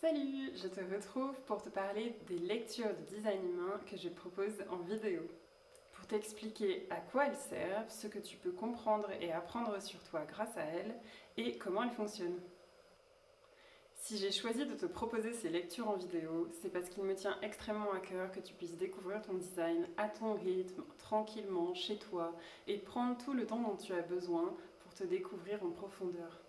Salut, je te retrouve pour te parler des lectures de design humain que je propose en vidéo. Pour t'expliquer à quoi elles servent, ce que tu peux comprendre et apprendre sur toi grâce à elles et comment elles fonctionnent. Si j'ai choisi de te proposer ces lectures en vidéo, c'est parce qu'il me tient extrêmement à cœur que tu puisses découvrir ton design à ton rythme, tranquillement, chez toi, et prendre tout le temps dont tu as besoin pour te découvrir en profondeur.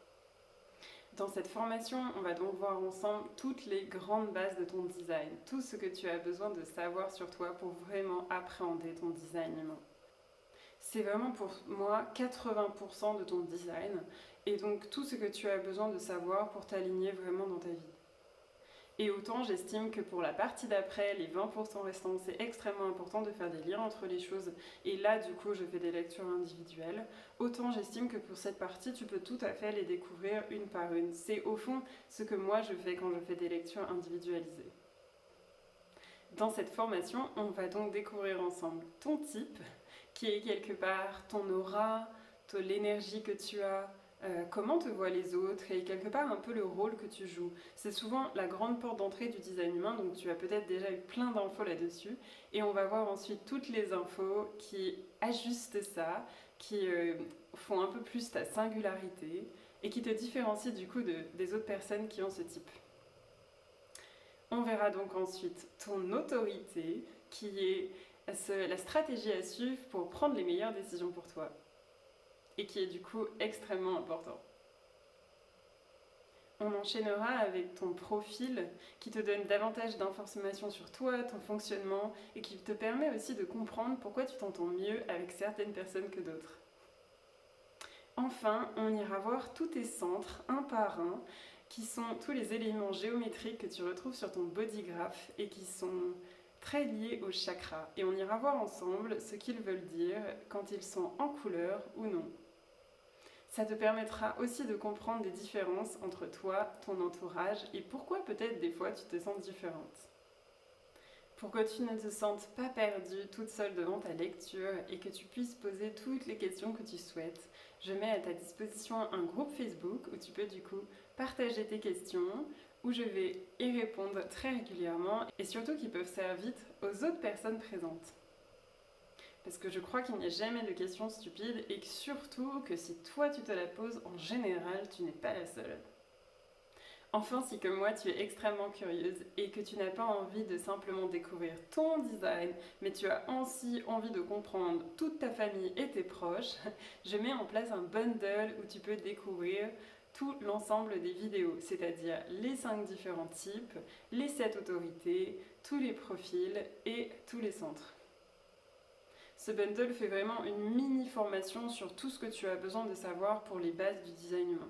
Dans cette formation, on va donc voir ensemble toutes les grandes bases de ton design, tout ce que tu as besoin de savoir sur toi pour vraiment appréhender ton design humain. C'est vraiment pour moi 80% de ton design et donc tout ce que tu as besoin de savoir pour t'aligner vraiment dans ta vie. Et autant j'estime que pour la partie d'après, les 20% restants, c'est extrêmement important de faire des liens entre les choses. Et là, du coup, je fais des lectures individuelles. Autant j'estime que pour cette partie, tu peux tout à fait les découvrir une par une. C'est au fond ce que moi je fais quand je fais des lectures individualisées. Dans cette formation, on va donc découvrir ensemble ton type, qui est quelque part ton aura, l'énergie que tu as, comment te voient les autres et quelque part un peu le rôle que tu joues. C'est souvent la grande porte d'entrée du design humain, donc tu as peut-être déjà eu plein d'infos là-dessus. Et on va voir ensuite toutes les infos qui ajustent ça, qui font un peu plus ta singularité et qui te différencient du coup des autres personnes qui ont ce type. On verra donc ensuite ton autorité, qui est la stratégie à suivre pour prendre les meilleures décisions pour toi, et qui est du coup extrêmement important. On enchaînera avec ton profil qui te donne davantage d'informations sur toi, ton fonctionnement, et qui te permet aussi de comprendre pourquoi tu t'entends mieux avec certaines personnes que d'autres. Enfin, on ira voir tous tes centres, un par un, qui sont tous les éléments géométriques que tu retrouves sur ton body graph et qui sont très liés aux chakras. Et on ira voir ensemble ce qu'ils veulent dire quand ils sont en couleur ou non. Ça te permettra aussi de comprendre des différences entre toi, ton entourage et pourquoi peut-être des fois tu te sens différente. Pour que tu ne te sentes pas perdue toute seule devant ta lecture et que tu puisses poser toutes les questions que tu souhaites, je mets à ta disposition un groupe Facebook où tu peux du coup partager tes questions, où je vais y répondre très régulièrement et surtout qui peuvent servir aux autres personnes présentes. Parce que je crois qu'il n'y a jamais de questions stupides et que surtout que si toi tu te la poses, en général, tu n'es pas la seule. Enfin, si comme moi tu es extrêmement curieuse et que tu n'as pas envie de simplement découvrir ton design, mais tu as aussi envie de comprendre toute ta famille et tes proches, je mets en place un bundle où tu peux découvrir tout l'ensemble des vidéos, c'est-à-dire les 5 différents types, les 7 autorités, tous les profils et tous les centres. Ce bundle fait vraiment une mini formation sur tout ce que tu as besoin de savoir pour les bases du design humain.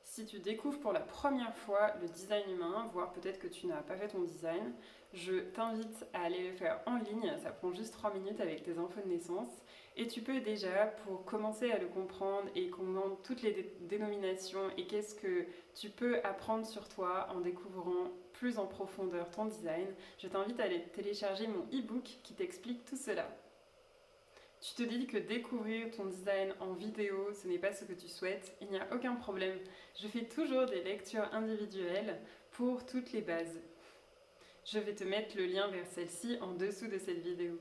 Si tu découvres pour la première fois le design humain, voire peut-être que tu n'as pas fait ton design, je t'invite à aller le faire en ligne. Ça prend juste 3 minutes avec tes infos de naissance. Et tu peux déjà, pour commencer à le comprendre et comprendre toutes les dénominations et qu'est-ce que tu peux apprendre sur toi en découvrant plus en profondeur ton design, je t'invite à aller télécharger mon e-book qui t'explique tout cela. Tu te dis que découvrir ton design en vidéo, ce n'est pas ce que tu souhaites, il n'y a aucun problème. Je fais toujours des lectures individuelles pour toutes les bases. Je vais te mettre le lien vers celle-ci en dessous de cette vidéo.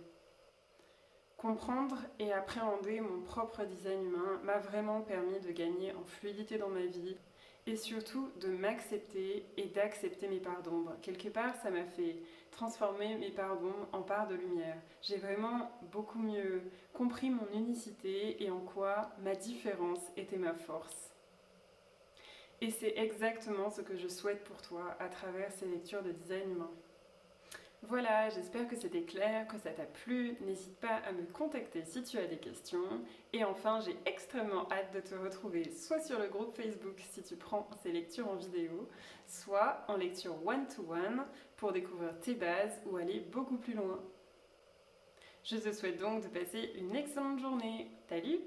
Comprendre et appréhender mon propre design humain m'a vraiment permis de gagner en fluidité dans ma vie et surtout de m'accepter et d'accepter mes parts d'ombre. Quelque part, ça m'a fait transformer mes parts d'ombre en parts de lumière. J'ai vraiment beaucoup mieux compris mon unicité et en quoi ma différence était ma force. Et c'est exactement ce que je souhaite pour toi à travers ces lectures de design humain. Voilà, j'espère que c'était clair, que ça t'a plu. N'hésite pas à me contacter si tu as des questions. Et enfin, j'ai extrêmement hâte de te retrouver soit sur le groupe Facebook si tu prends ces lectures en vidéo, soit en lecture one-to-one pour découvrir tes bases ou aller beaucoup plus loin. Je te souhaite donc de passer une excellente journée. Salut!